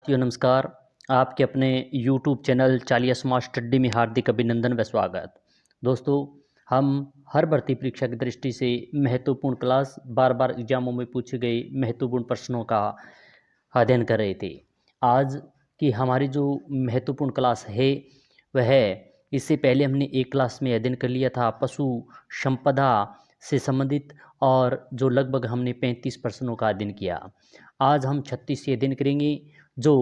साथियों नमस्कार। आपके अपने यूट्यूब चैनल चालिया स्मार्ट स्टडी में हार्दिक अभिनंदन व स्वागत। दोस्तों, हम हर भर्ती परीक्षा की दृष्टि से महत्वपूर्ण क्लास बार बार एग्जामों में पूछे गए महत्वपूर्ण प्रश्नों का अध्ययन कर रहे थे। आज की हमारी जो महत्वपूर्ण क्लास है वह है, इससे पहले हमने एक क्लास में अध्ययन कर लिया था पशु संपदा से संबंधित, और जो लगभग हमने 35 प्रश्नों का अध्ययन किया। आज हम 36 से अध्ययन करेंगे जो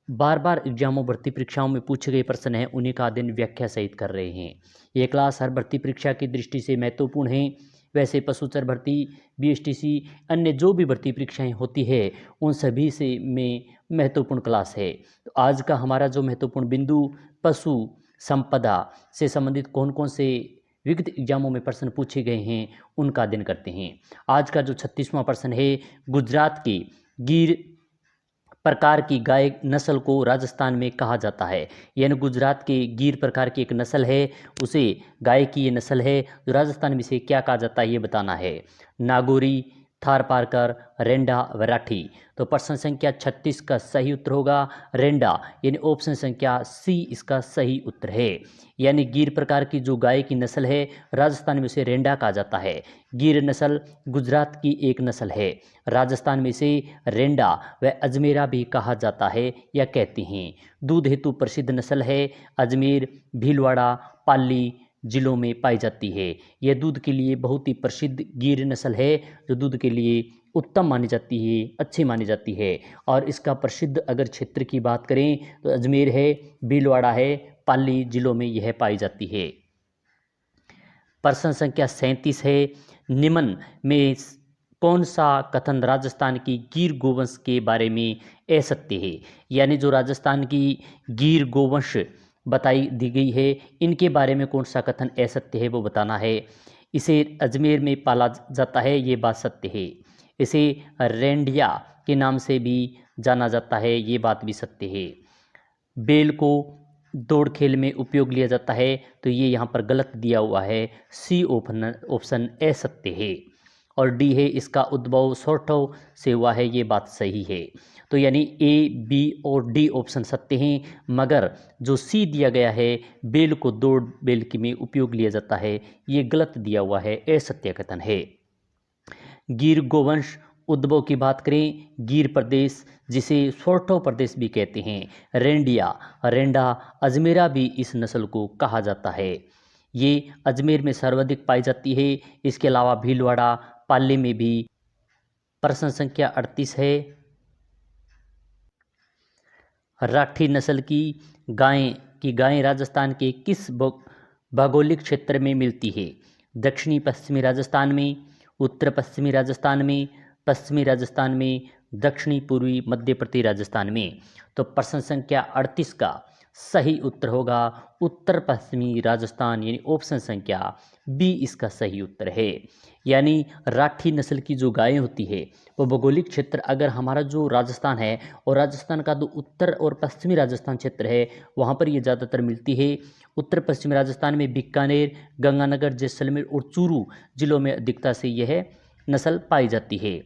बार बार एग्जामों भर्ती परीक्षाओं में पूछे गए प्रश्न हैं, उन्हीं का अध्ययन व्याख्या सहित कर रहे हैं। ये क्लास हर भर्ती परीक्षा की दृष्टि से महत्वपूर्ण है। वैसे पशुचर भर्ती, बीएसटीसी, अन्य जो भी भर्ती परीक्षाएं होती है उन सभी से में महत्वपूर्ण क्लास है। तो आज का हमारा जो महत्वपूर्ण बिंदु, पशु संपदा से संबंधित कौन कौन से विविध एग्जामों में प्रश्न पूछे गए हैं उनका अध्ययन करते हैं। आज का जो 36वां प्रश्न है, गुजरात के गिर प्रकार की गाय नस्ल को राजस्थान में कहा जाता है। यानी गुजरात के गिर प्रकार की एक नस्ल है, उसे गाय की ये नस्ल है, जो राजस्थान में इसे क्या कहा जाता है ये बताना है। नागौरी, थारपारकर, रेंडा, वराठी। तो प्रश्न संख्या 36 का सही उत्तर होगा रेंडा, यानी ऑप्शन संख्या सी इसका सही उत्तर है। यानी गिर प्रकार की जो गाय की नस्ल है राजस्थान में उसे रेंडा कहा जाता है। गिर नस्ल गुजरात की एक नस्ल है, राजस्थान में इसे रेंडा व अजमेरा भी कहा जाता है या कहते हैं। दूध हेतु प्रसिद्ध नस्ल है, अजमेर, भीलवाड़ा, पाली जिलों में पाई जाती है। यह दूध के लिए बहुत ही प्रसिद्ध गिर नस्ल है, जो दूध के लिए उत्तम मानी जाती है, अच्छी मानी जाती है। और इसका प्रसिद्ध अगर क्षेत्र की बात करें तो अजमेर है, भीलवाड़ा है, पाली जिलों में यह पाई जाती है। प्रश्न संख्या 37 है, निम्न में कौन सा कथन राजस्थान की गिर गोवंश के बारे में असत्य है। यानी जो राजस्थान की गिर गोवंश बताई दी गई है, इनके बारे में कौन सा कथन असत्य है वो बताना है। इसे अजमेर में पाला जाता है, ये बात सत्य है। इसे रेंडिया के नाम से भी जाना जाता है, ये बात भी सत्य है। बेल को दौड़ खेल में उपयोग लिया जाता है, तो ये यहाँ पर गलत दिया हुआ है, सी ऑप्शन असत्य है। और डी है, इसका उद्भव सोरठो से हुआ है, ये बात सही है। तो यानी ए, बी और डी ऑप्शन सत्य हैं, मगर जो सी दिया गया है, बेल को दौड़ बेल के में उपयोग लिया जाता है, ये गलत दिया हुआ है, असत्य कथन है। गिर गोवंश उद्भव की बात करें, गिर प्रदेश जिसे सोरठो प्रदेश भी कहते हैं, रेंडिया, रेंडा, अजमेरा भी इस नस्ल को कहा जाता है। ये अजमेर में सर्वाधिक पाई जाती है, इसके अलावा भीलवाड़ा, पाली में भी। प्रश्न संख्या 38 है, राठी नस्ल की गायें राजस्थान के किस भौगोलिक क्षेत्र में मिलती है। दक्षिणी पश्चिमी राजस्थान में, उत्तर पश्चिमी राजस्थान में, पश्चिमी राजस्थान में, दक्षिणी पूर्वी मध्य प्रदेश राजस्थान में। तो प्रश्न संख्या 38 का सही उत्तर होगा उत्तर पश्चिमी राजस्थान, यानी ऑप्शन संख्या बी इसका सही उत्तर है। यानी राठी नस्ल की जो गायें होती है वो भौगोलिक क्षेत्र अगर हमारा जो राजस्थान है, और राजस्थान का जो उत्तर और पश्चिमी राजस्थान क्षेत्र है वहाँ पर ये ज़्यादातर मिलती है। उत्तर पश्चिमी राजस्थान में बीकानेर, गंगानगर, जैसलमेर और चूरू जिलों में अधिकता से यह नस्ल पाई जाती है।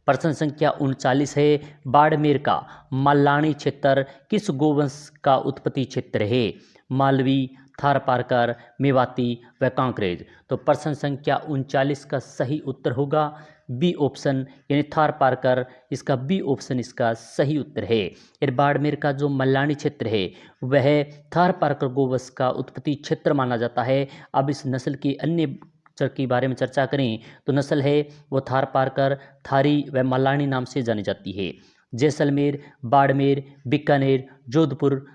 प्रश्न संख्या 39 है, बाड़मेर का मल्लाणी क्षेत्र किस गोवंश का उत्पत्ति क्षेत्र है। मालवी, थारपारकर, मेवाती व कांकरेज। तो प्रश्न संख्या 39 का सही उत्तर होगा बी ऑप्शन, यानी थारपारकर, इसका बी ऑप्शन इसका सही उत्तर है। और बाड़मेर का जो मल्लाणी क्षेत्र है वह थारपारकर गोवंश का उत्पत्ति क्षेत्र माना जाता है। अब इस नस्ल की अन्य के बारे में चर्चा करें तो नस्ल है वो थारपारकर, थारी व मल्लानी नाम से जानी जाती है। जैसलमेर, बाड़मेर, बीकानेर, जोधपुर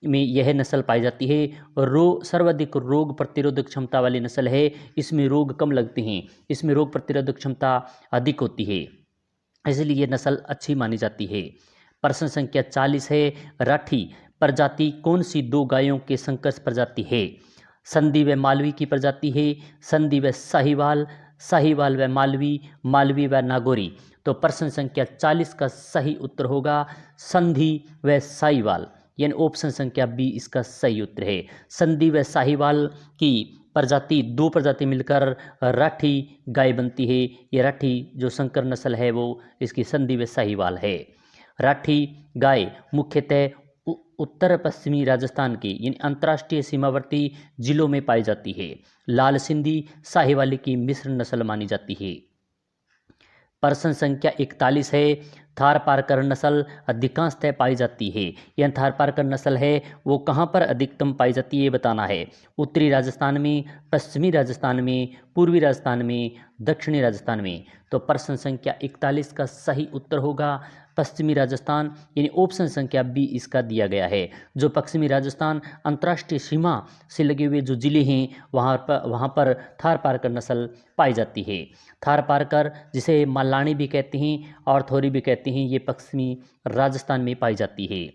में यह नस्ल पाई जाती है। और सर्वाधिक रोग प्रतिरोधक क्षमता वाली नस्ल है, इसमें रोग कम लगते हैं, इसमें रोग प्रतिरोधक क्षमता अधिक होती है, इसलिए यह नस्ल अच्छी मानी जाती है। प्रश्न संख्या 40 है, राठी प्रजाति कौन सी दो गायों के संकर्ष प्रजाति है। संधी व मालवी की प्रजाति है, संधी व साहिवाल, साहिवाल व मालवी, मालवी व नागौरी। तो प्रश्न संख्या 40 का सही उत्तर होगा संधी व साहिवाल, यानी ऑप्शन संख्या बी इसका सही उत्तर है। संधी व साहिवाल की प्रजाति, दो प्रजाति मिलकर राठी गाय बनती है। ये राठी जो संकर नस्ल है वो इसकी संधी व साहिवाल है। राठी गाय मुख्यतः उत्तर पश्चिमी राजस्थान के यानी अंतर्राष्ट्रीय सीमावर्ती जिलों में पाई जाती है। लाल सिंधी साहिवाली की मिश्र नस्ल मानी जाती है। प्रश्न संख्या 41 है, थारपारकर नस्ल अधिकांशतः पाई जाती है। यह थारपारकर नस्ल है वो कहाँ पर अधिकतम पाई जाती है ये बताना है। उत्तरी राजस्थान में, पश्चिमी राजस्थान में, पूर्वी राजस्थान में, दक्षिणी राजस्थान में। तो प्रश्न संख्या 41 का सही उत्तर होगा पश्चिमी राजस्थान, यानी ऑप्शन संख्या बी इसका दिया गया है। जो पश्चिमी राजस्थान अंतर्राष्ट्रीय सीमा से लगे हुए जो जिले हैं वहाँ पर थारपारकर नस्ल पाई जाती है। थारपारकर जिसे मल्लानी भी कहते हैं और थोरी भी कहते हैं, ये पश्चिमी राजस्थान में पाई जाती है।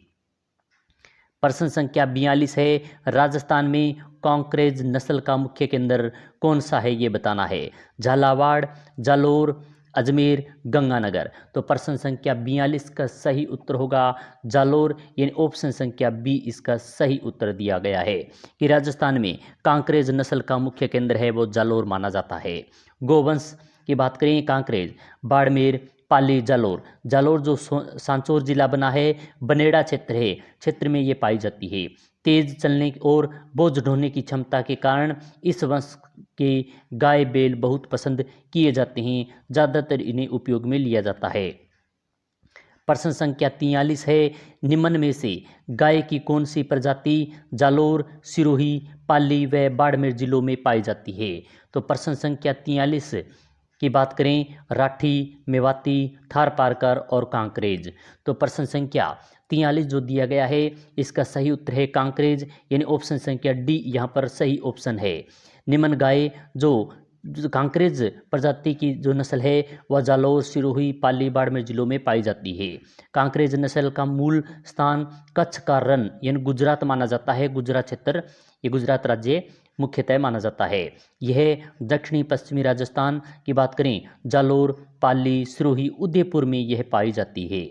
प्रश्न संख्या 42 है, राजस्थान में कांकरेज नस्ल का मुख्य केंद्र कौन सा है ये बताना है। झालावाड़, जालोर, अजमेर, गंगानगर। तो प्रश्न संख्या 42 का सही उत्तर होगा जालोर, यानी ऑप्शन संख्या बी इसका सही उत्तर दिया गया है कि राजस्थान में कांकरेज नस्ल का मुख्य केंद्र है वो जालोर माना जाता है। गोवंश की बात करें, कांकरेज, बाड़मेर, पाली, जालोर। जालोर जो सांचौर जिला बना है, बनेड़ा क्षेत्र है, क्षेत्र में ये पाई जाती है। तेज चलने और बोझ ढोने की क्षमता के कारण इस वंश के गाय बैल बहुत पसंद किए जाते हैं, ज़्यादातर इन्हें उपयोग में लिया जाता है। प्रश्न संख्या 43 है, निम्न में से गाय की कौन सी प्रजाति जालोर, सिरोही, पाली व बाड़मेर जिलों में पाई जाती है। तो प्रश्न संख्या 43 की बात करें, राठी, मेवाती, थारपारकर और कांकरेज। तो प्रश्न संख्या 43 जो दिया गया है इसका सही उत्तर है कांकरेज, यानी ऑप्शन संख्या डी यहाँ पर सही ऑप्शन है। निम्न गाय जो कांकरेज प्रजाति की जो नस्ल है वह जालोर, सिरोही, पाली, बाड़मेर जिलों में पाई जाती है। कांकरेज नस्ल का मूल स्थान कच्छ का रण यानी गुजरात माना जाता है। गुजरात क्षेत्र, ये गुजरात राज्य मुख्यतः माना जाता है। यह दक्षिणी पश्चिमी राजस्थान की बात करें, जालोर, पाली, सिरोही, उदयपुर में यह पाई जाती है।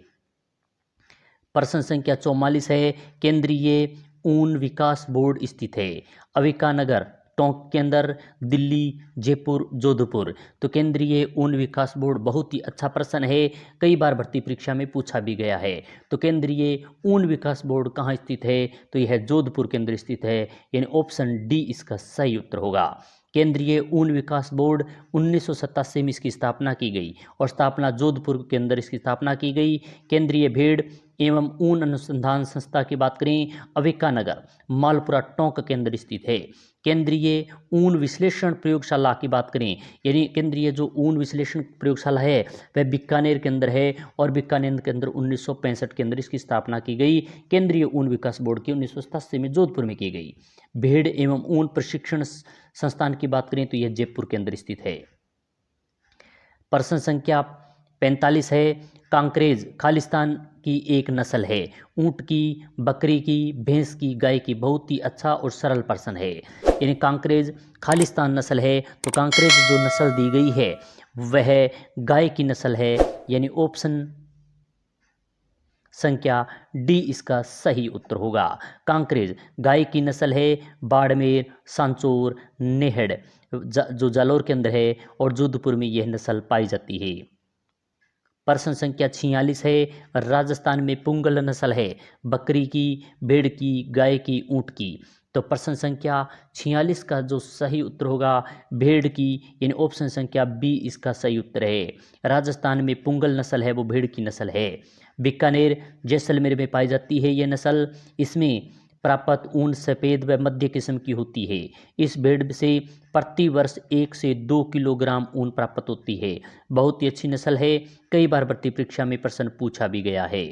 प्रश्न संख्या 44 है, केंद्रीय ऊन विकास बोर्ड स्थित है। अविकानगर, टोंक के अंदर, दिल्ली, जयपुर, जोधपुर। तो केंद्रीय ऊन विकास बोर्ड बहुत ही अच्छा प्रश्न है, कई बार भर्ती परीक्षा में पूछा भी गया है। तो केंद्रीय ऊन विकास बोर्ड कहाँ स्थित है, तो यह जोधपुर के अंदर स्थित है, यानी ऑप्शन डी इसका सही उत्तर होगा। केंद्रीय ऊन विकास बोर्ड 1987 में इसकी स्थापना की गई और स्थापना जोधपुर के अंदर इसकी स्थापना की गई। केंद्रीय भेड़ एवं ऊन अनुसंधान संस्था की बात करें, अविकानगर, मालपुरा, टोंक के अंदर स्थित है। केंद्रीय ऊन विश्लेषण प्रयोगशाला की बात करें, यानी केंद्रीय जो ऊन विश्लेषण प्रयोगशाला है वह बीकानेर के अंदर है और बीकानेर के अंदर 1965 के अंदर इसकी स्थापना की गई। केंद्रीय ऊन विकास बोर्ड की 1987 में जोधपुर में की गई। भेड़ एवं ऊन प्रशिक्षण संस्थान की बात करें तो यह जयपुर के अंदर स्थित है। प्रश्न संख्या 45 है, कांकरेज खालिस्तान की एक नस्ल है। ऊंट की, बकरी की, भैंस की, गाय की। बहुत ही अच्छा और सरल प्रश्न है, यानी कांकरेज खालिस्तान नस्ल है। तो कांकरेज जो नस्ल दी गई है वह गाय की नस्ल है, यानी ऑप्शन संख्या डी इसका सही उत्तर होगा। कांकरेज गाय की नस्ल है। बाड़मेर, सांचौर, नेहड़ जो जालोर के अंदर है और जोधपुर में यह नस्ल पाई जाती है। प्रश्न संख्या 46 है, राजस्थान में पुंगल नस्ल है। बकरी की, भेड़ की, गाय की, ऊंट की। तो प्रश्न संख्या 46 का जो सही उत्तर होगा भेड़ की, यानी ऑप्शन संख्या बी इसका सही उत्तर है। राजस्थान में पुंगल नस्ल है वो भेड़ की नस्ल है। बीकानेर, जैसलमेर में पाई जाती है यह नस्ल। इसमें प्राप्त ऊन सफ़ेद व मध्य किस्म की होती है। इस भेड़ से प्रति वर्ष 1 से 2 किलोग्राम ऊन प्राप्त होती है। बहुत ही अच्छी नस्ल है, कई बार भर्ती परीक्षा में प्रश्न पूछा भी गया है।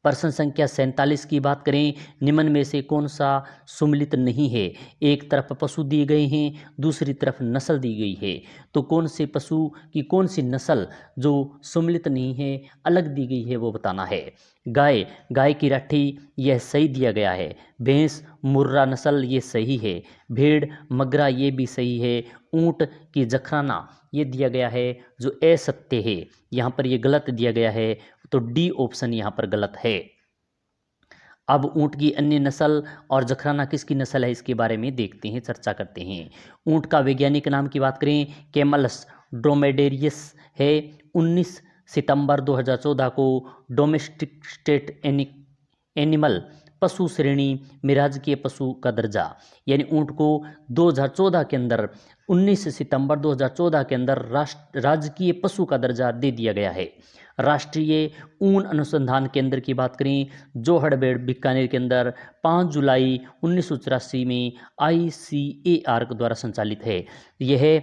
प्रश्न संख्या 47 की बात करें, निम्न में से कौन सा सुमेलित नहीं है। एक तरफ पशु दिए गए हैं, दूसरी तरफ नस्ल दी गई है। तो कौन से पशु की कौन सी नस्ल जो सुमेलित नहीं है, अलग दी गई है वो बताना है। गाय, गाय की राठी, यह सही दिया गया है। भैंस, मुर्रा नस्ल, ये सही है। भेड़, मगरा, ये भी सही है। ऊंट की जखराना, ये दिया गया है जो असत्य है, यहाँ पर ये गलत दिया गया है, तो डी ऑप्शन यहाँ पर गलत है। अब ऊंट की अन्य नस्ल और जखराना किसकी नस्ल है इसके बारे में देखते हैं, चर्चा करते हैं। ऊंट का वैज्ञानिक नाम की बात करें, कैमलस ड्रोमेडेरियस है। सितंबर 2014 को डोमेस्टिक स्टेट एनिमल पशु श्रेणी में राजकीय पशु का दर्जा, यानी ऊंट को 2014 के अंदर 19 सितंबर 2014 के अंदर राजकीय पशु का दर्जा दे दिया गया है। राष्ट्रीय ऊन अनुसंधान केंद्र की बात करें, जोहड़बेड़ बीकानेर के अंदर 5 जुलाई 1984 में ICAR द्वारा संचालित है। यह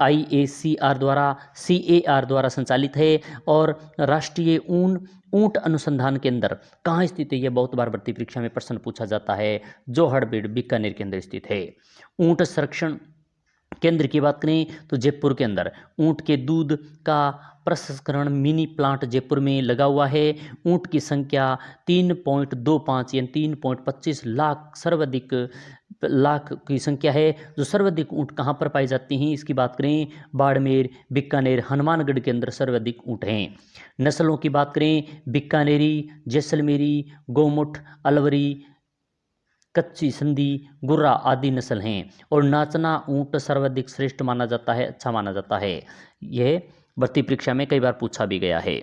IACR द्वारा CAR द्वारा संचालित है। और राष्ट्रीय ऊंट अनुसंधान केंद्र कहाँ स्थित है, यह बहुत बार भर्ती परीक्षा में प्रश्न पूछा जाता है। जोहड़बेड़ बीकानेर के अंदर स्थित है। ऊंट संरक्षण केंद्र की बात करें तो जयपुर के अंदर ऊंट के दूध का प्रसंस्करण मिनी प्लांट जयपुर में लगा हुआ है। ऊंट की संख्या 3.25 यानी 3.25 लाख सर्वाधिक लाख की संख्या है। जो सर्वाधिक ऊंट कहाँ पर पाई जाती हैं इसकी बात करें, बाड़मेर, बीकानेर, हनुमानगढ़ के अंदर सर्वाधिक ऊंट हैं। नस्लों की बात करें, बीकानेरी, जैसलमेरी, गौमुठ, अलवरी, कच्ची संधी, गुर्रा आदि नस्ल हैं। और नाचना ऊंट सर्वाधिक श्रेष्ठ माना जाता है, अच्छा माना जाता है। यह भर्ती परीक्षा में कई बार पूछा भी गया है।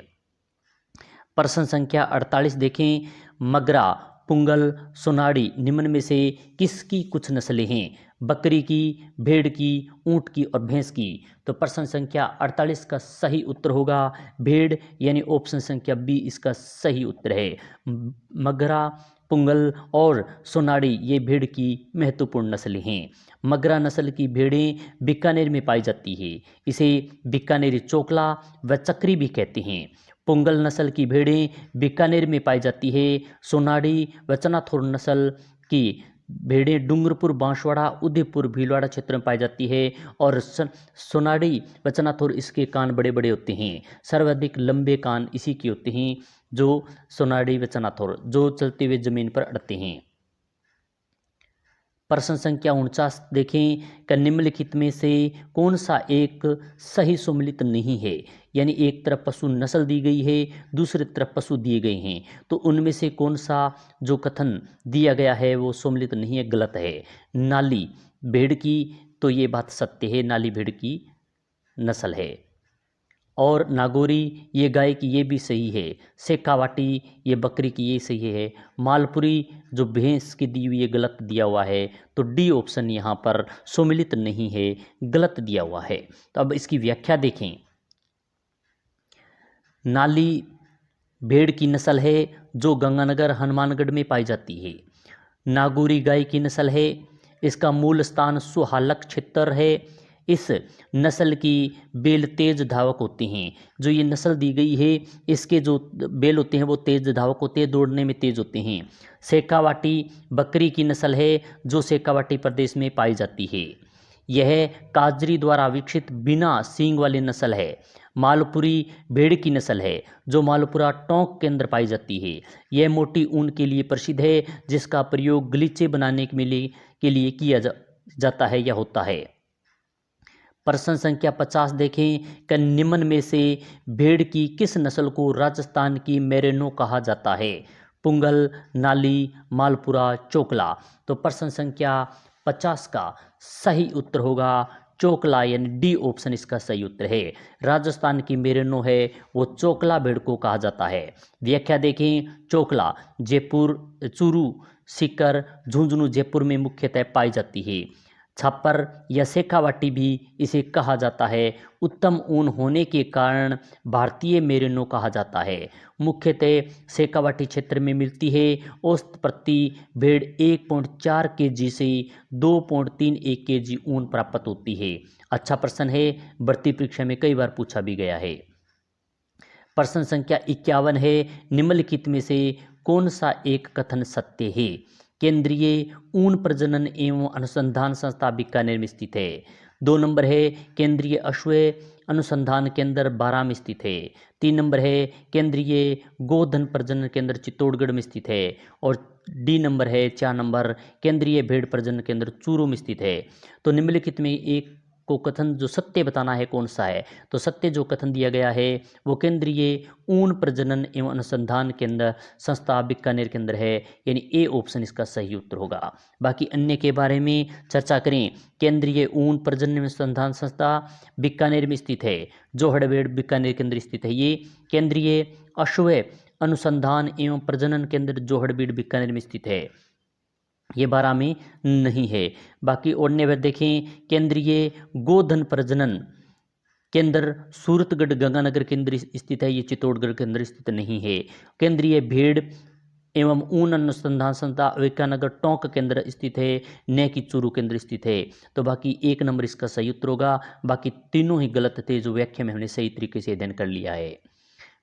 प्रश्न संख्या 48 देखें, मगरा, पुंगल, सोनाड़ी निम्न में से किसकी कुछ नस्लें हैं? बकरी की, भेड़ की, ऊंट की और भैंस की। तो प्रश्न संख्या 48 का सही उत्तर होगा भेड़, यानी ऑप्शन संख्या बी इसका सही उत्तर है। मगरा, पुंगल और सोनाड़ी ये भेड़ की महत्वपूर्ण नस्लें हैं। मगरा नस्ल की भेड़ें बीकानेर में पाई जाती है। इसे बीकानेरी चोकला व चक्री भी कहते हैं। पुंगल नस्ल की भेड़ें बीकानेर में पाई जाती है। सोनाड़ी व चनाथोर नस्ल की भेड़ें डूंगरपुर, बांसवाड़ा, उदयपुर, भीलवाड़ा क्षेत्र में पाई जाती है। और सोनाड़ी व चनाथोर इसके कान बड़े बड़े होते हैं। सर्वाधिक लंबे कान इसी के होते हैं, जो सोनाड़ी व चनाथोर, जो चलते हुए जमीन पर अड़ते हैं। प्रश्न संख्या 49 देखें, कि निम्नलिखित में से कौन सा एक सही सम्मिलित नहीं है? यानी एक तरफ पशु नस्ल दी गई है, दूसरी तरफ पशु दिए गए हैं, तो उनमें से कौन सा जो कथन दिया गया है वो सम्मिलित नहीं है, गलत है। नाली भेड़ की, तो ये बात सत्य है, नाली भेड़ की नस्ल है। और नागौरी ये गाय की, ये भी सही है। शेखावाटी ये बकरी की, ये सही है। मालपुरी जो भैंस की दी हुई, ये गलत दिया हुआ है। तो डी ऑप्शन यहाँ पर सम्मिलित नहीं है, गलत दिया हुआ है। तो अब इसकी व्याख्या देखें। नाली भेड़ की नस्ल है जो गंगानगर, हनुमानगढ़ में पाई जाती है। नागौरी गाय की नस्ल है, इसका मूल स्थान सुहालक क्षेत्र है। इस नस्ल की बैल तेज धावक होते हैं। जो ये नस्ल दी गई है, इसके जो बैल होते हैं वो तेज धावक होते हैं, दौड़ने में तेज होते हैं। शेखावाटी बकरी की नस्ल है जो शेखावाटी प्रदेश में पाई जाती है। यह काजरी द्वारा विकसित बिना सींग वाली नस्ल है। मालपुरी भेड़ की नस्ल है जो मालपुरा टोंक के अंदर पाई जाती है। यह मोटी ऊन के लिए प्रसिद्ध है, जिसका प्रयोग गलीचे बनाने के लिए किया जाता है या होता है। प्रश्न संख्या 50 देखें, कि निम्न में से भेड़ की किस नस्ल को राजस्थान की मेरेनो कहा जाता है? पुंगल, नाली, मालपुरा, चोकला। तो प्रश्न संख्या 50 का सही उत्तर होगा चोकला, यानी डी ऑप्शन इसका सही उत्तर है। राजस्थान की मेरेनो है वो चोकला भेड़ को कहा जाता है। व्याख्या देखें, चोकला जयपुर, चूरू, सीकर, झुंझुनू, जयपुर में मुख्यतः पाई जाती है। छापर या शेखावाटी भी इसे कहा जाता है। उत्तम ऊन होने के कारण भारतीय मेरिनो कहा जाता है। मुख्यतः शेखावाटी क्षेत्र में मिलती है। औसत प्रति भेड़ 1.4 kg से 2.31 kg ऊन प्राप्त होती है। अच्छा प्रश्न है, भर्ती परीक्षा में कई बार पूछा भी गया है। प्रश्न संख्या 51 है, निम्नलिखित में से कौन सा एक कथन सत्य है? केंद्रीय ऊन प्रजनन एवं अनुसंधान संस्था बीकानेर में स्थित है। 2 नंबर है केंद्रीय अश्व अनुसंधान केंद्र बारां में स्थित है। 3 नंबर है केंद्रीय गोधन प्रजनन केंद्र चित्तौड़गढ़ में स्थित है। और डी नंबर है 4 नंबर केंद्रीय भेड़ प्रजनन केंद्र चूरू में स्थित है। तो निम्नलिखित में एक को कथन जो सत्य बताना है कौन सा है, तो सत्य जो कथन दिया गया है वो केंद्रीय ऊन प्रजनन एवं अनुसंधान केंद्र संस्था बीकानेर के अंदर है, यानी ए ऑप्शन इसका सही उत्तर होगा। बाकी अन्य के बारे में चर्चा करें, केंद्रीय ऊन प्रजनन एवं अनुसंधान संस्था बीकानेर में स्थित है, जोहड़बेड़ बीकानेर के अंदर स्थित है। ये केंद्रीय अश्व अनुसंधान एवं प्रजनन केंद्र जोहड़बीड़ बीकानेर में स्थित है, ये 12 में नहीं है। बाकी और ने देखें, केंद्रीय गोधन प्रजनन केंद्र सूरतगढ़ गंगानगर के अंदर स्थित है, ये चित्तौड़गढ़ के अंदर स्थित नहीं है। केंद्रीय भेड़ एवं ऊन अनुसंधान संस्था विकानगर टोंक केंद्र स्थित है, न कि चूरू केंद्र स्थित है। तो बाकी 1 नंबर इसका सही उत्तर होगा। बाकी तीनों ही गलत थे, जो व्याख्या में हमने सही तरीके से अध्ययन कर लिया है।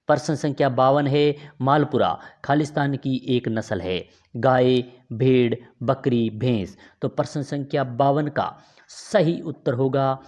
प्रश्न संख्या 52 है, मालपुरा खालिस्तान की एक नस्ल है, गाय, भेड़, बकरी, भैंस। तो प्रश्न संख्या 52 का सही उत्तर होगा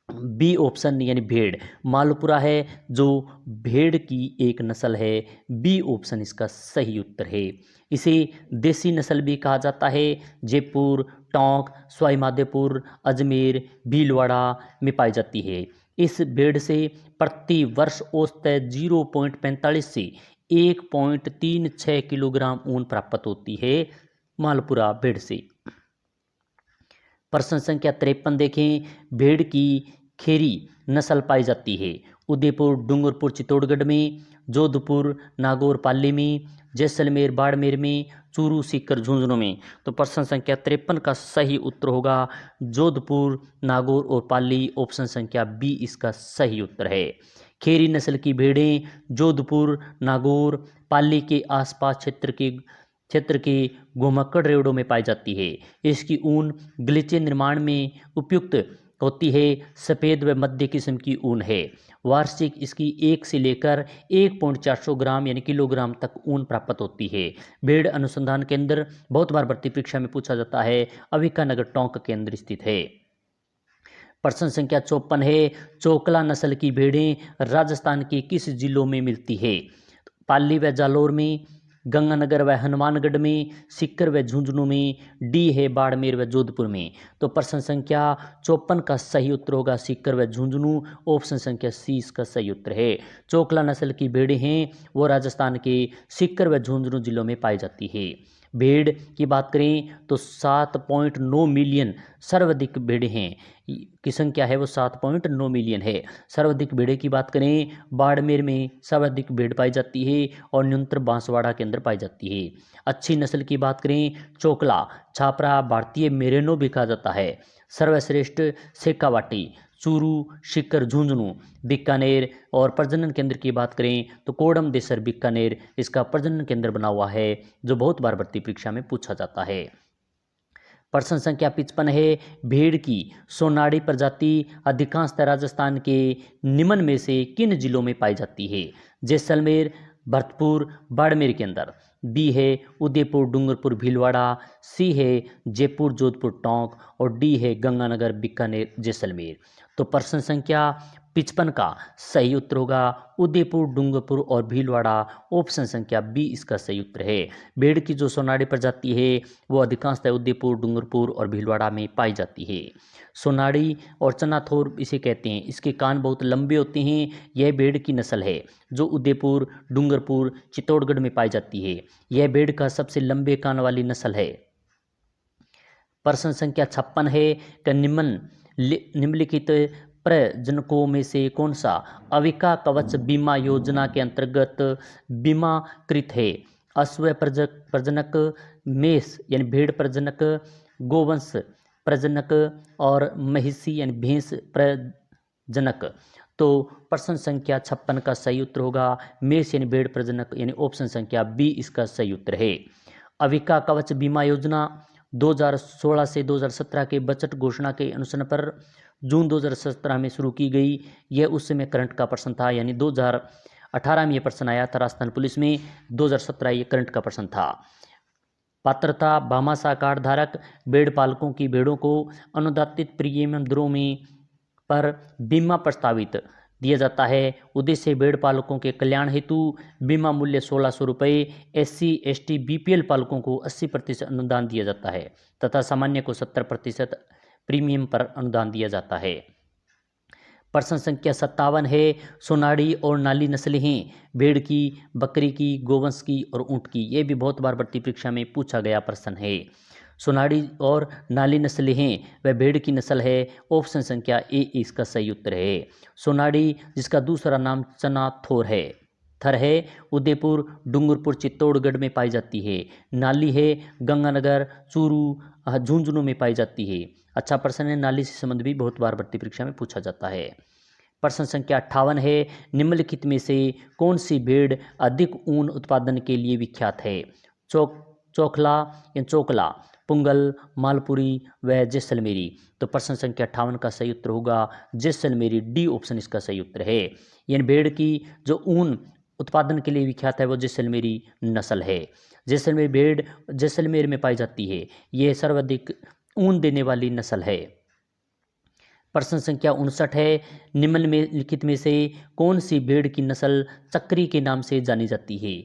बी ऑप्शन, यानी भेड़। मालपुरा है जो भेड़ की एक नस्ल है, बी ऑप्शन इसका सही उत्तर है। इसे देसी नस्ल भी कहा जाता है, जयपुर, टोंक, सवाई माधोपुर, अजमेर, भीलवाड़ा में पाई जाती है। इस भेड़ से प्रति वर्ष औसतन 0.45 से 1.36 किलोग्राम ऊन प्राप्त होती है मालपुरा भेड़ से। प्रश्न संख्या 53 देखें, भेड़ की खेरी नस्ल पाई जाती है उदयपुर, डूंगरपुर, चित्तौड़गढ़ में, जोधपुर, नागौर, पाली में, जैसलमेर, बाड़मेर में, चूरू, सीकर, झुंझुनू में। तो प्रश्न संख्या 53 का सही उत्तर होगा जोधपुर, नागौर और पाली। ऑप्शन संख्या बी इसका सही उत्तर है। खेरी नस्ल की भेड़ें जोधपुर, नागौर, पाली के आसपास क्षेत्र के घुमक्कड़ रेवड़ों में पाई जाती है। इसकी ऊन गलीचे निर्माण में उपयुक्त होती है, सफ़ेद व मध्य किस्म की ऊन है। वार्षिक इसकी 1 से लेकर 1.400 ग्राम यानी किलोग्राम तक ऊन प्राप्त होती है। भेड़ अनुसंधान केंद्र बहुत बार भर्ती परीक्षा में पूछा जाता है, अविकानगर टोंक के अंदर स्थित है। प्रश्न संख्या 54 है, चोकला नस्ल की भेड़ें राजस्थान के किस जिलों में मिलती है? पाली व जालौर में, गंगानगर व हनुमानगढ़ में, सीकर व झुंझुनू में, डी है बाड़मेर व जोधपुर में। तो प्रश्न संख्या 54 का सही उत्तर होगा सीकर व झुंझुनू। ऑप्शन संख्या सी इसका सही उत्तर है। चोकला नस्ल की भेड़ें हैं वो राजस्थान के सीकर व झुंझुनू जिलों में पाई जाती है। भेड़ की बात करें तो 7.9 मिलियन सर्वाधिक भेड़ें हैं की संख्या है वो 7.9 मिलियन है। सर्वाधिक भेड़ें की बात करें, बाड़मेर में सर्वाधिक भेड़ पाई जाती है और न्यूनतम बांसवाड़ा के अंदर पाई जाती है। अच्छी नस्ल की बात करें, चोकला, छापरा, भारतीय मेरेनो भी कहा जाता है। सर्वश्रेष्ठ शेखावाटी, चूरू, सीकर, झुंझुनू, बीकानेर। और प्रजनन केंद्र की बात करें तो कोडम देसर बीकानेर इसका प्रजनन केंद्र बना हुआ है, जो बहुत बार भर्ती परीक्षा में पूछा जाता है। प्रश्न संख्या 55 है, भेड़ की सोनाड़ी प्रजाति अधिकांशतः राजस्थान के निम्न में से किन जिलों में पाई जाती है? जैसलमेर, भरतपुर, बाड़मेर के अंदर। बी है उदयपुर, डूंगरपुर, भीलवाड़ा। सी है जयपुर, जोधपुर, टोंक। और डी है गंगानगर, बीकानेर, जैसलमेर। तो प्रश्न संख्या 55 का सही उत्तर होगा उदयपुर, डूंगरपुर और भीलवाड़ा। ऑप्शन संख्या बी इसका सही उत्तर है। भेड़ की जो सोनाड़ी प्रजाति है वो अधिकांशतः उदयपुर, डूंगरपुर और भीलवाड़ा में पाई जाती है। सोनाड़ी और चनाथोर इसे कहते हैं, इसके कान बहुत लंबे होते हैं। यह भेड़ की नस्ल है जो उदयपुर, डूंगरपुर, चित्तौड़गढ़ में पाई जाती है। यह भेड़ का सबसे लंबे कान वाली नस्ल है। प्रश्न संख्या 56 है, निम्नलिखित प्रजनकों में से कौन सा अविका कवच बीमा योजना के अंतर्गत बीमाकृत है? अश्व प्रजनक, मेष यानी भेड़ प्रजनक, गोवंश प्रजनक और महिषी यानी भैंस प्रजनक। तो प्रश्न संख्या 56 का सही उत्तर होगा मेष यानी भेड़ प्रजनक, यानी ऑप्शन संख्या बी इसका सही उत्तर है। अविका कवच बीमा योजना 2016 से 2017 के बजट घोषणा के अनुसार पर जून 2017 में शुरू की गई। यह उस समय करंट का प्रश्न था, यानी 2018 में यह प्रश्न आया था राजस्थान पुलिस में, 2017 ये करंट का प्रश्न था। पात्रता, भामाशाह कार्ड धारक भेड़ पालकों की भेड़ों को अनुदानित प्रीमियम दरों में पर बीमा प्रस्तावित दिया जाता है। उद्देश्य भेड़ पालकों के कल्याण हेतु बीमा मूल्य 1600 रुपये। SC, ST, BPL पालकों को 80% अनुदान दिया जाता है तथा सामान्य को 70% प्रीमियम पर अनुदान दिया जाता है। प्रश्न संख्या 57 है, सोनाड़ी और नाली नस्लें हैं भेड़ की, बकरी की, गोवंश की और ऊंट की। ये भी बहुत बार भर्ती परीक्षा में पूछा गया प्रश्न है। सोनाड़ी और नाली नस्लें हैं वह भेड़ की नस्ल है। ऑप्शन संख्या ए इसका सही उत्तर है। सोनाड़ी जिसका दूसरा नाम चना थोर है, थर है, उदयपुर, डूंगरपुर, चित्तौड़गढ़ में पाई जाती है। नाली है गंगानगर, चूरू, झुंझुनू में पाई जाती है। अच्छा प्रश्न है, नाली से संबंध भी बहुत बार भर्ती परीक्षा में पूछा जाता है। प्रश्न संख्या 58 है, निम्नलिखित में से कौन सी भेड़ अधिक ऊन उत्पादन के लिए विख्यात है? चोखला या चोकला, पुंगल, मालपुरी व जैसलमेरी। तो प्रश्न संख्या 58 का सही उत्तर होगा जैसलमेरी, डी ऑप्शन इसका सही उत्तर है। यानी भेड़ की जो ऊन उत्पादन के लिए विख्यात है वो जैसलमेरी नस्ल है। जैसलमेर भेड़ जैसलमेर में पाई जाती है। यह सर्वाधिक ऊन देने वाली नस्ल है। प्रश्न संख्या 59 है, निम्नलिखित में से कौन सी भेड़ की नस्ल चक्री के नाम से जानी जाती है?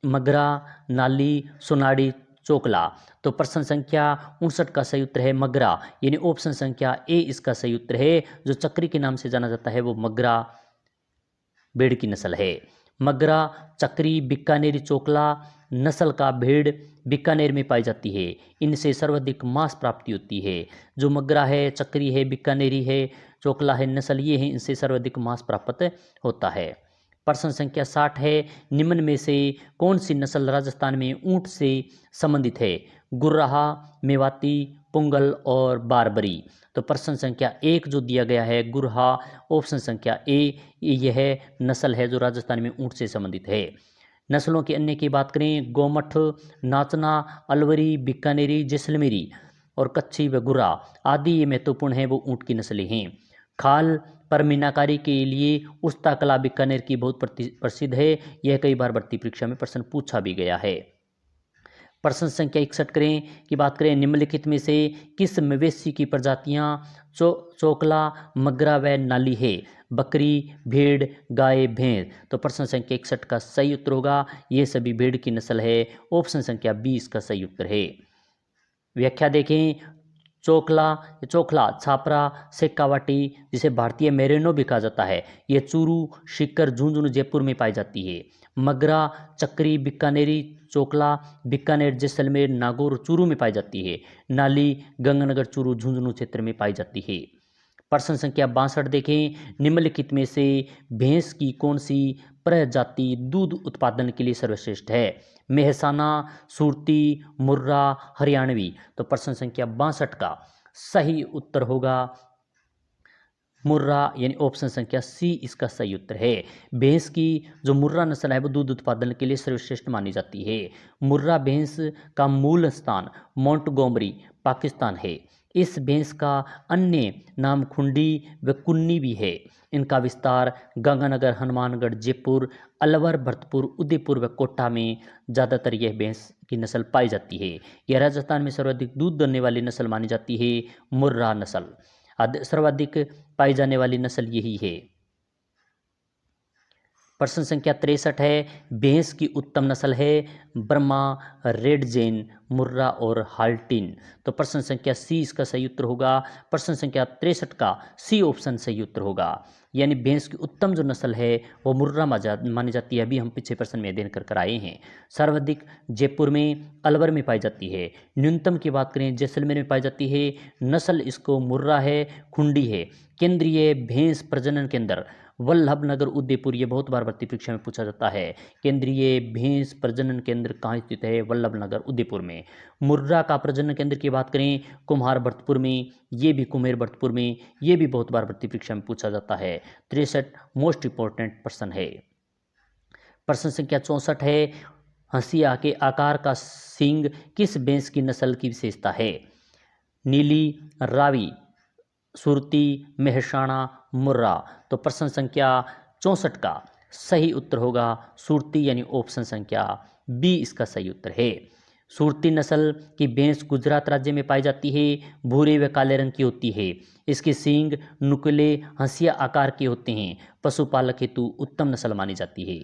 मगरा, नाली, सोनाड़ी, चोकला। तो प्रश्न संख्या 59 का सही उत्तर है मगरा, यानी ऑप्शन संख्या ए इसका सही उत्तर है। जो चक्री के नाम से जाना जाता है वो मगरा भेड़ की नस्ल है। मगरा, चक्री, बीकानेरी, चोकला नस्ल का भेड़ बीकानेर में पाई जाती है। इनसे सर्वाधिक मांस प्राप्ति होती है। जो मगरा है, चक्री है, बीकानेरी है, चोकला है नस्ल, ये है इनसे सर्वाधिक मांस प्राप्त होता है। प्रश्न संख्या 60 है, निम्न में से कौन सी नस्ल राजस्थान में ऊंट से संबंधित है? गुर्राहा, मेवाती, पुंगल और बारबरी। तो प्रश्न संख्या 1 जो दिया गया है गुर्हा, ऑप्शन संख्या ए यह नस्ल है जो राजस्थान में ऊंट से संबंधित है। नस्लों के अन्य की बात करें, गोमठ, नाचना, अलवरी, बीकानेरी, जैसलमेरी और कच्छी व गुर्रा आदि ये महत्वपूर्ण है, वो ऊंट की नस्लें हैं। खाल पर मीनाकारी के लिए उस्ता कला बीकानेर की बहुत प्रसिद्ध है। यह कई बार भर्ती परीक्षा में प्रश्न पूछा भी गया है। प्रश्न संख्या 61 की बात करें, निम्नलिखित में से किस मवेशी की प्रजातियां चोकला, मगरा व नाली है? बकरी, भेड़, गाय, भैंस। तो प्रश्न संख्या 61 का सही उत्तर होगा ये सभी भेड़ की नस्ल है। ऑप्शन संख्या 20 का सही उत्तर है। व्याख्या देखें, चोखला छापरा शेखावाटी जिसे भारतीय मेरेनो भी कहा जाता है, ये चूरू, सीकर, झुंझुनू, जयपुर में पाई जाती है। मगरा, चक्री, बीकानेरी, चोकला बीकानेर, जैसलमेर, नागौर, चूरू में पाई जाती है। नाली गंगानगर, चूरू, झुंझुनू क्षेत्र में पाई जाती है। प्रश्न संख्या 62 देखें, निम्नलिखित में से भैंस की कौन सी प्रजाति दूध उत्पादन के लिए सर्वश्रेष्ठ है? मेहसाना, सुरती, मुर्रा, हरियाणवी। तो प्रश्न संख्या 62 का सही उत्तर होगा मुर्रा, यानी ऑप्शन संख्या सी इसका सही उत्तर है। भैंस की जो मुर्रा नस्ल है वो दूध उत्पादन के लिए सर्वश्रेष्ठ मानी जाती है। मुर्रा भैंस का मूल स्थान मोंटगोमरी, पाकिस्तान है। इस भैंस का अन्य नाम खुंडी व कुन्नी भी है। इनका विस्तार गंगानगर, हनुमानगढ़, जयपुर, अलवर, भरतपुर, उदयपुर व कोटा में ज़्यादातर यह भैंस की नस्ल पाई जाती है। यह राजस्थान में सर्वाधिक दूध देने वाली नस्ल मानी जाती है, मुर्रा नस्ल। सर्वाधिक पाई जाने वाली नस्ल यही है। प्रश्न संख्या 63 है, भैंस की उत्तम नस्ल है ब्रह्मा, रेड जैन, मुर्रा और हाल्टीन। तो प्रश्न संख्या सी इसका सही उत्तर होगा। प्रश्न संख्या 63 का सी ऑप्शन सही उत्तर होगा। यानी भैंस की उत्तम जो नस्ल है वो मुर्रा मानी जाती है। अभी हम पीछे प्रश्न में अध्ययन कर आए हैं। सर्वाधिक जयपुर में, अलवर में पाई जाती है। न्यूनतम की बात करें जैसलमेर में पाई जाती है। नस्ल इसको मुर्रा है, खुंडी है। केंद्रीय भैंस प्रजनन केंद्र वल्लभनगर, उदयपुर। ये बहुत बार भर्ती परीक्षा में पूछा जाता है। केंद्रीय भैंस प्रजनन केंद्र कहाँ स्थित है? वल्लभनगर, उदयपुर में। मुर्रा का प्रजनन केंद्र की बात करें कुम्हार भरतपुर में, ये भी कुम्हेर भरतपुर में। ये भी बहुत बार भर्ती परीक्षा में पूछा जाता है। 63 मोस्ट इंपॉर्टेंट प्रश्न है। प्रश्न संख्या 64 है, हंसिया के आकार का सींग किस भैंस की नस्ल की विशेषता है? नीली, रावी, सुरती, मेहसाणा, मुर्रा। तो प्रश्न संख्या 64 का सही उत्तर होगा सुरती, यानी ऑप्शन संख्या बी इसका सही उत्तर है। सुरती नस्ल की भैंस गुजरात राज्य में पाई जाती है। भूरे व काले रंग की होती है। इसके सींग नुकीले हंसिया आकार के होते हैं। पशुपालक हेतु उत्तम नस्ल मानी जाती है।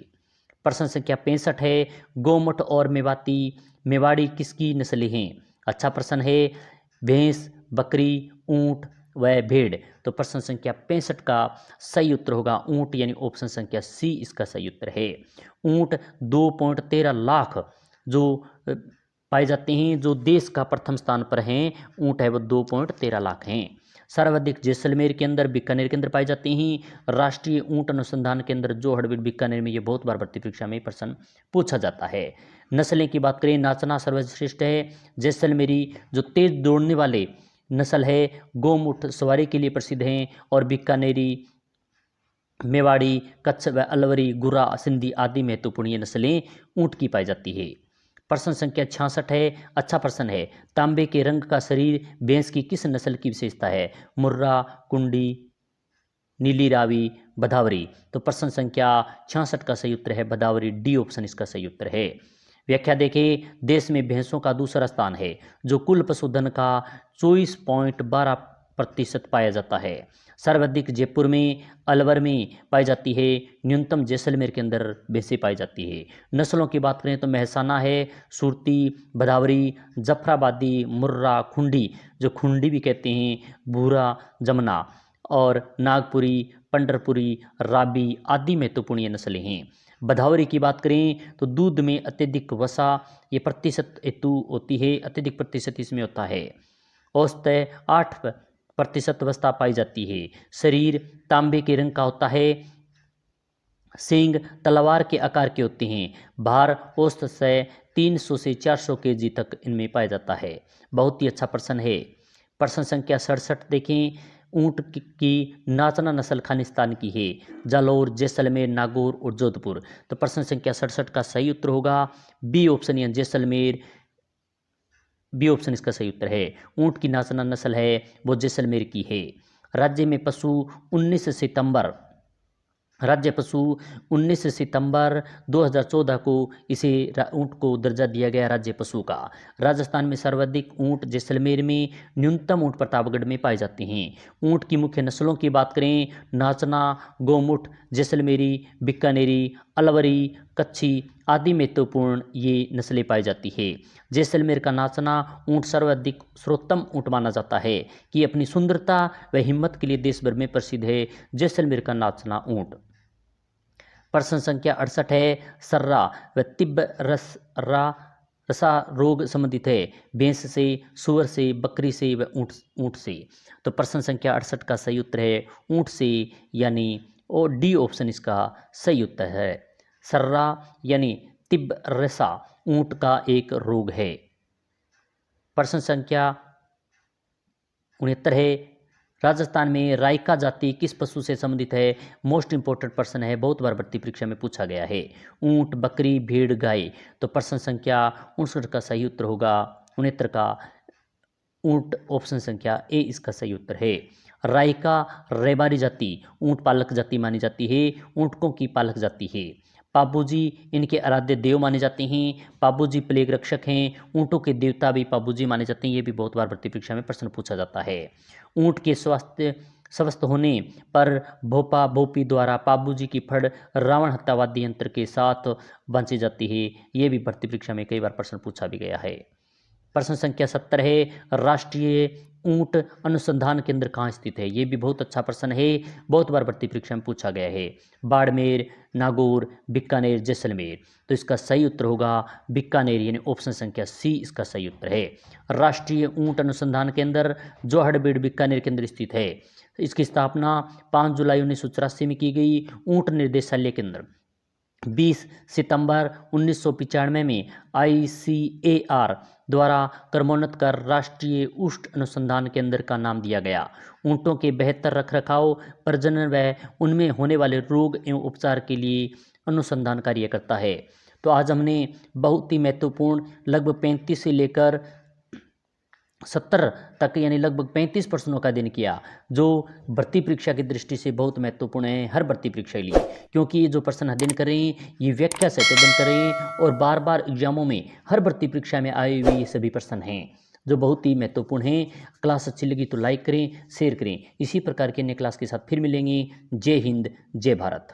प्रश्न संख्या 65 है, गोमठ और मेवाती मेवाड़ी किसकी नस्लें हैं? अच्छा प्रश्न है। भैंस बकरी, ऊंट व भेड़। तो प्रश्न संख्या 65 का सही उत्तर होगा ऊंट, यानी ऑप्शन संख्या सी इसका सही उत्तर है। ऊंट 2.13 लाख जो पाए जाते हैं, जो देश का प्रथम स्थान पर हैं ऊंट है वो 2.13 लाख हैं। सर्वाधिक जैसलमेर के अंदर, बीकानेर के अंदर पाए जाते हैं। राष्ट्रीय ऊंट अनुसंधान केंद्र जोहड़बीड़ बीकानेर में, ये बहुत बार भर्ती परीक्षा में प्रश्न पूछा जाता है। नस्लें की बात करें, नाचना सर्वश्रेष्ठ है। जैसलमेरी जो तेज दौड़ने वाले नस्ल है, गोमुठ सवारी के लिए प्रसिद्ध हैं। और बीकानेरी, मेवाड़ी, कच्छ व अलवरी, गुर्रा, सिंधी आदि महत्वपूर्ण ये नस्लें ऊंट की पाई जाती है। प्रश्न संख्या 66 है, अच्छा प्रश्न है। तांबे के रंग का शरीर भैंस की किस नस्ल की विशेषता है? मुर्रा, कुंडी, नीली रावी, भदावरी। तो प्रश्न संख्या 66 का सही उत्तर है भदावरी, डी ऑप्शन इसका सही उत्तर है। व्याख्या देखें, देश में भैंसों का दूसरा स्थान है, जो कुल पशुधन का 24.12% पाया जाता है। सर्वाधिक जयपुर में, अलवर में पाई जाती है। न्यूनतम जैसलमेर के अंदर भैंसें पाई जाती है। नस्लों की बात करें तो मेहसाना है, सुरती, भदावरी, जफराबादी, मुर्रा, खुंडी, जो खुंडी भी कहते हैं, भूरा, जमुना और नागपुरी, पंडरपुरी, राबी आदि महत्वपूर्ण ये नस्लें हैं। भदावरी की बात करें तो दूध में अत्यधिक वसा ये प्रतिशत हेतु होती है, अत्यधिक प्रतिशत इसमें होता है। औसत 8% वसा पाई जाती है। शरीर तांबे के रंग का होता है। सींग तलवार के आकार के होते हैं। भार औसत से 300 से 400 केजी तक इनमें पाया जाता है। बहुत ही अच्छा प्रश्न है। प्रश्न संख्या 67 देखें, ऊंट की नाचना नस्ल खालिस्तान की है। जालौर, जैसलमेर, नागौर और जोधपुर। तो प्रश्न संख्या 67 का सही उत्तर होगा बी ऑप्शन, या जैसलमेर, बी ऑप्शन इसका सही उत्तर है। ऊंट की नाचना नस्ल है वो जैसलमेर की है। राज्य में पशु 19 सितंबर राज्य पशु 19 सितंबर 2014 को इसे ऊंट को दर्जा दिया गया राज्य पशु का। राजस्थान में सर्वाधिक ऊंट जैसलमेर में, न्यूनतम ऊंट प्रतापगढ़ में पाए जाते हैं। ऊंट की मुख्य नस्लों की बात करें, नाचना, गोमुठ, जैसलमेरी, बीकानेरी, अलवरी, कच्छी आदि महत्वपूर्ण ये नस्लें पाई जाती है। जैसलमेर का नाचना ऊंट सर्वाधिक सर्वोत्तम ऊंट माना जाता है कि अपनी सुंदरता व हिम्मत के लिए देश भर में प्रसिद्ध है जैसलमेर का नाचना ऊंट। प्रश्न संख्या 68 है, सर्रा व रसा रोग संबंधित है। भैंस से, सुअर से, बकरी से व ऊंट से। तो प्रश्न संख्या 68 का सही उत्तर है ऊंट से, यानी ओ डी ऑप्शन इसका सही उत्तर है। सर्रा यानी तिब्बरसा ऊंट का एक रोग है। प्रश्न संख्या 69 है, राजस्थान में रायका जाति किस पशु से संबंधित है? मोस्ट इंपोर्टेंट प्रश्न है, बहुत बार भर्ती परीक्षा में पूछा गया है। ऊंट, बकरी, भेड़, गाय। तो प्रश्न संख्या 59 का सही उत्तर होगा 69 का ऊंट, ऑप्शन संख्या ए इसका सही उत्तर है। रायका रेबारी जाति ऊंट पालक जाति मानी जाती है, ऊंटकों की पालक जाति है। पाबूजी इनके आराध्य देव माने जाते हैं। पाबूजी प्लेग रक्षक हैं। ऊंटों के देवता भी पाबूजी माने जाते हैं। ये भी बहुत बार भर्ती परीक्षा में प्रश्न पूछा जाता है। ऊंट के स्वस्थ होने पर भोपा भोपी द्वारा पाबूजी की फड़ रावण हत्यावादी यंत्र के साथ बांधी जाती है। ये भी भर्ती परीक्षा में कई बार प्रश्न पूछा भी गया है। प्रश्न संख्या 70 है, राष्ट्रीय ऊंट अनुसंधान केंद्र कहाँ स्थित है? ये भी बहुत अच्छा प्रश्न है, बहुत बार भर्ती परीक्षा में पूछा गया है। बाड़मेर, नागौर, बीकानेर, जैसलमेर। तो इसका सही उत्तर होगा बीकानेर, यानी ऑप्शन संख्या सी इसका सही उत्तर है। राष्ट्रीय ऊंट अनुसंधान केंद्र जोहड़बीड़ बीकानेर के अंदर स्थित है। इसकी स्थापना 5 जुलाई 1984 में की गई। ऊंट निर्देशालय केंद्र 20 सितंबर 1995 में ICAR द्वारा क्रमोन्नत कर राष्ट्रीय ऊंट अनुसंधान केंद्र का नाम दिया गया। ऊंटों के बेहतर रखरखाव, प्रजनन व उनमें होने वाले रोग एवं उपचार के लिए अनुसंधान कार्य करता है। तो आज हमने बहुत ही महत्वपूर्ण लगभग 35 से लेकर 70 तक यानी लगभग 35 प्रश्नों का अध्ययन किया, जो भर्ती परीक्षा की दृष्टि से बहुत महत्वपूर्ण है हर भर्ती परीक्षा के लिए, क्योंकि ये जो प्रश्न अध्ययन करें ये व्याख्या से अध्ययन करें और बार बार एग्जामों में हर भर्ती परीक्षा में आए हुए ये सभी प्रश्न हैं जो बहुत ही महत्वपूर्ण हैं। क्लास अच्छी लगी तो लाइक करें, शेयर करें। इसी प्रकार के अन्य क्लास के साथ फिर मिलेंगे। जय हिंद, जय भारत।